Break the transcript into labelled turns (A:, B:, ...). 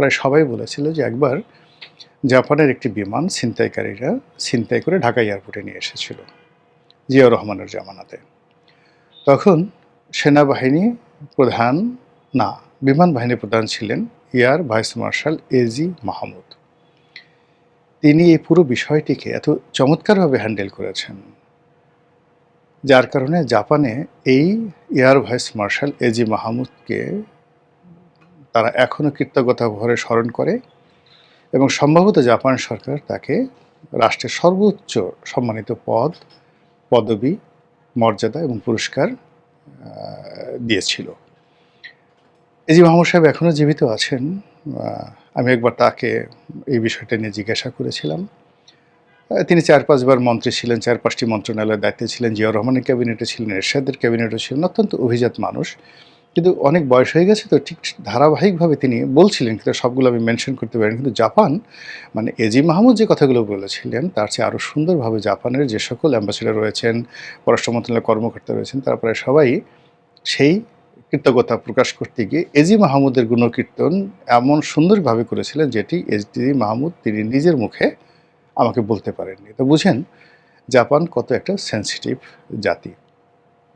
A: প্রায় সবাই বলেছিল যে একবার জাপানের একটি বিমান ছিনতাইকারীরা ছিনতাই করে ঢাকা এয়ারপোর্টে নিয়ে এসেছিল জিয়াউর রহমানের জামানাতে। তখন সেনাবাহিনী প্রধান না, বিমান বাহিনী প্রধান ছিলেন air vice marshal AG Mahmud. তিনি এই পুরো বিষয়টিকে এত চমৎকারভাবে হ্যান্ডেল করেছেন, যার কারণে জাপানে এই এয়ার ভাইস মার্শাল এজি মাহমুদকে তারা এখনও কৃতজ্ঞতা ভরে স্মরণ করে এবং সম্ভবত জাপান সরকার তাকে রাষ্ট্রের সর্বোচ্চ সম্মানিত পদবি, মর্যাদা এবং পুরস্কার দিয়েছিল। এজি মাহমুদ সাহেব এখনও জীবিত আছেন। আমি একবার তাকে এই বিষয়টা নিয়ে জিজ্ঞাসা করেছিলাম। তিনি ৪-৫ বার মন্ত্রী ছিলেন, ৪-৫টি মন্ত্রণালয়ের দায়িত্বে ছিলেন, জিয়াউর রহমানের ক্যাবিনেটে ছিলেন, এরশাদের ক্যাবিনেটে ছিলেন, অত্যন্ত অভিজাত মানুষ। কিন্তু অনেক বয়স হয়ে গেছে তো ঠিক ধারাবাহিকভাবে তিনি বলছিলেন, কিন্তু সবগুলো আমি মেনশন করতে পারিনি। কিন্তু জাপান মানে এজি মাহমুদ যে কথাগুলো বলেছিলেন তার চেয়ে আরও সুন্দরভাবে জাপানের যে সকল অ্যাম্বাসেডর রয়েছেন, পররাষ্ট্র মন্ত্রণালয়ের কর্মকর্তা রয়েছেন, তারপরে সবাই সেই কৃতজ্ঞতা প্রকাশ করতে গিয়ে এজি মাহমুদের গুণকীর্তন এমন সুন্দরভাবে করেছিলেন যেটি এজি মাহমুদ তিনি নিজের মুখে আমাকে বলতে পারেননি। তো বুঝেন জাপান কত একটা সেন্সিটিভ জাতি।